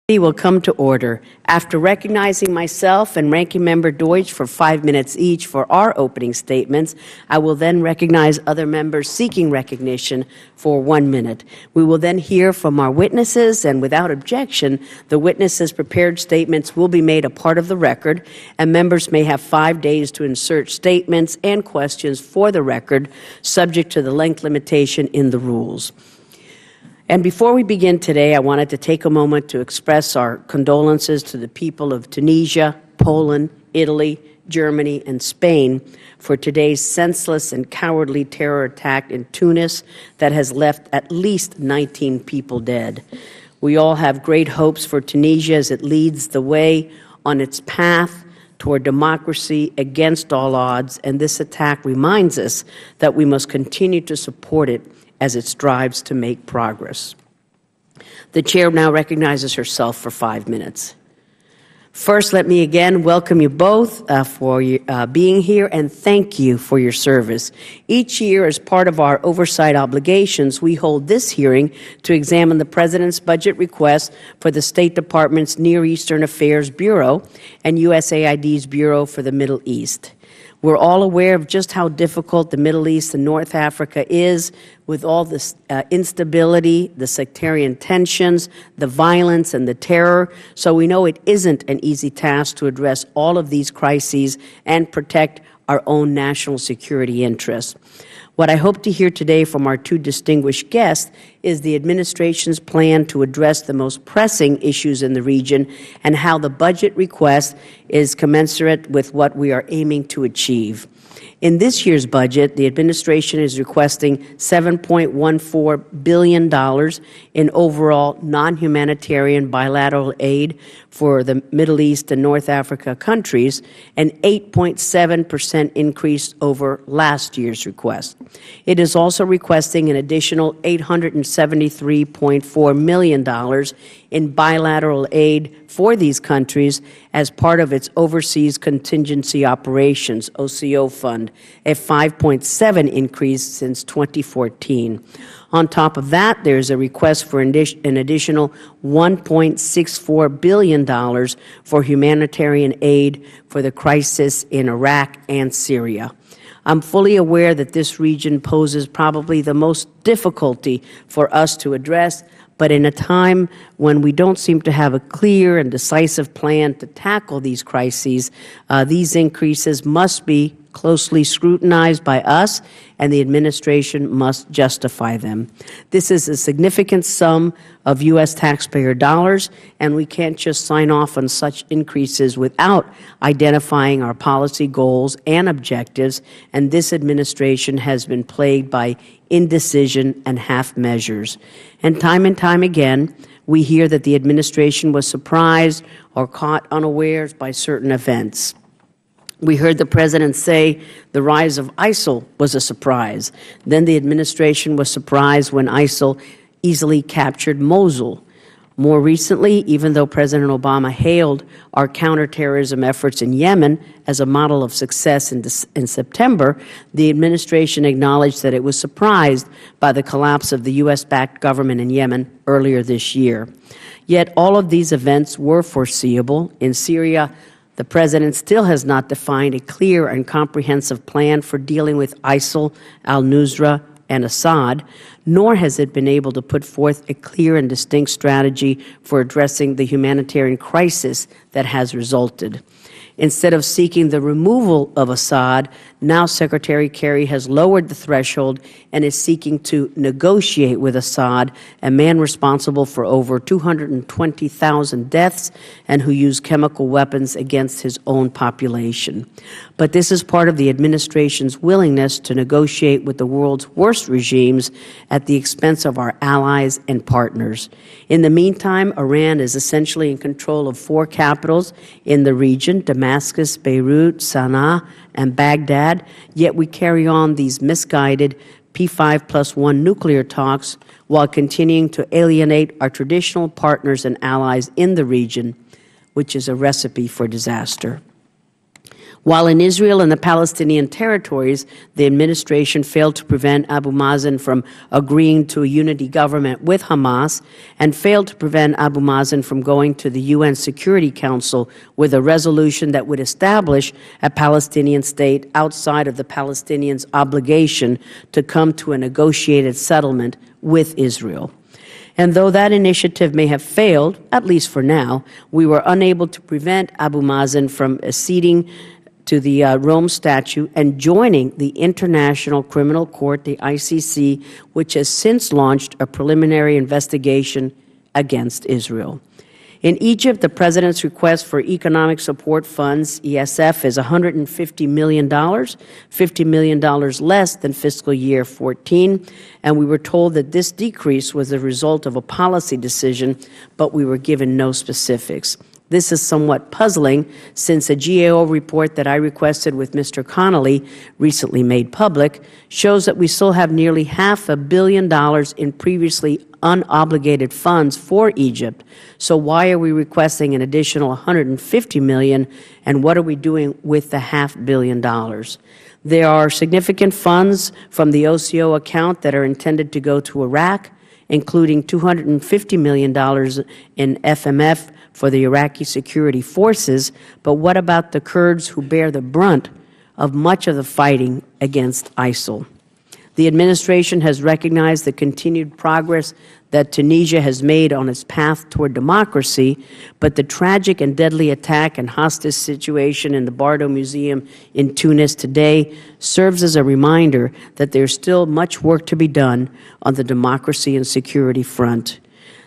Will come to order. After recognizing myself and Ranking Member Deutsch for 5 minutes each for our opening statements, I will then recognize other members seeking recognition for 1 minute. We will then hear from our witnesses, and without objection, the witnesses' prepared statements will be made a part of the record, and members may have 5 days to insert statements and questions for the record, subject to the length limitation in the rules. And before we begin today, I wanted to take a moment to express our condolences to the people of Tunisia, Poland, Italy, Germany, and Spain for today's senseless and cowardly terror attack in Tunis that has left at least 19 people dead. We all have great hopes for Tunisia as it leads the way on its path toward democracy against all odds, and this attack reminds us that we must continue to support it as it strives to make progress. The Chair now recognizes herself for 5 minutes. First, let me again welcome you both for being here and thank you for your service. Each year, as part of our oversight obligations, we hold this hearing to examine the President's budget request for the State Department's Near Eastern Affairs Bureau and USAID's Bureau for the Middle East. We're all aware of just how difficult the Middle East and North Africa is with all this instability, the sectarian tensions, the violence, and the terror. So we know it isn't an easy task to address all of these crises and protect our own national security interests. What I hope to hear today from our two distinguished guests is the administration's plan to address the most pressing issues in the region and how the budget request is commensurate with what we are aiming to achieve. In this year's budget, the administration is requesting $7.14 billion in overall non-humanitarian bilateral aid for the Middle East and North Africa countries, an 8.7% increase over last year's request. It is also requesting an additional $873.4 million in bilateral aid for these countries as part of its Overseas Contingency Operations, OCO Fund, a 5.7% increase since 2014. On top of that, there is a request for an additional $1.64 billion for humanitarian aid for the crisis in Iraq and Syria. I'm fully aware that this region poses probably the most difficulty for us to address, but in a time when we don't seem to have a clear and decisive plan to tackle these crises, these increases must be closely scrutinized by us, and the administration must justify them. This is a significant sum of U.S. taxpayer dollars, and we can't just sign off on such increases without identifying our policy goals and objectives, and this administration has been plagued by indecision and half measures. And time again, we hear that the administration was surprised or caught unawares by certain events. We heard the President say the rise of ISIL was a surprise. Then the administration was surprised when ISIL easily captured Mosul. More recently, even though President Obama hailed our counterterrorism efforts in Yemen as a model of success in September, the administration acknowledged that it was surprised by the collapse of the U.S.-backed government in Yemen earlier this year. Yet all of these events were foreseeable. In Syria, the President still has not defined a clear and comprehensive plan for dealing with ISIL, al-Nusra, and Assad, nor has it been able to put forth a clear and distinct strategy for addressing the humanitarian crisis that has resulted. Instead of seeking the removal of Assad, now Secretary Kerry has lowered the threshold and is seeking to negotiate with Assad, a man responsible for over 220,000 deaths and who used chemical weapons against his own population. But this is part of the administration's willingness to negotiate with the world's worst regimes at the expense of our allies and partners. In the meantime, Iran is essentially in control of 4 capitals in the region: Damascus, Beirut, Sana'a, and Baghdad, yet we carry on these misguided P5+1 nuclear talks while continuing to alienate our traditional partners and allies in the region, which is a recipe for disaster. While in Israel and the Palestinian territories, the administration failed to prevent Abu Mazen from agreeing to a unity government with Hamas and failed to prevent Abu Mazen from going to the UN Security Council with a resolution that would establish a Palestinian state outside of the Palestinians' obligation to come to a negotiated settlement with Israel. And though that initiative may have failed, at least for now, we were unable to prevent Abu Mazen from acceding to the Rome Statute and joining the International Criminal Court, the ICC, which has since launched a preliminary investigation against Israel. In Egypt, the President's request for economic support funds, ESF, is $150 million, $50 million less than fiscal year 14, and we were told that this decrease was the result of a policy decision, but we were given no specifics. This is somewhat puzzling since a GAO report that I requested with Mr. Connolly, recently made public, shows that we still have nearly $500 million in previously unobligated funds for Egypt. So why are we requesting an additional $150 million, and what are we doing with the $500 million? There are significant funds from the OCO account that are intended to go to Iraq, including $250 million in FMF for the Iraqi security forces, but what about the Kurds who bear the brunt of much of the fighting against ISIL? The administration has recognized the continued progress that Tunisia has made on its path toward democracy, but the tragic and deadly attack and hostage situation in the Bardo Museum in Tunis today serves as a reminder that there's still much work to be done on the democracy and security front.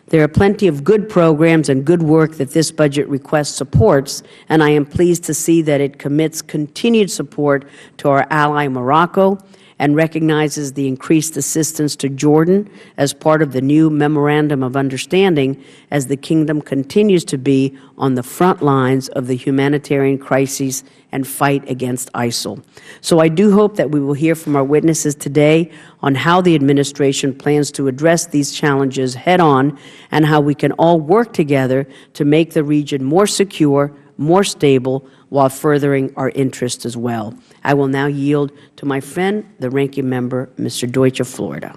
There are plenty of good programs and good work that this budget request supports, and I am pleased to see that it commits continued support to our ally Morocco and recognizes the increased assistance to Jordan as part of the new Memorandum of Understanding as the kingdom continues to be on the front lines of the humanitarian crises and fight against ISIL. So I do hope that we will hear from our witnesses today on how the administration plans to address these challenges head-on and how we can all work together to make the region more secure, more stable, while furthering our interests as well. I will now yield to my friend, the ranking member, Mr. Deutsch of Florida.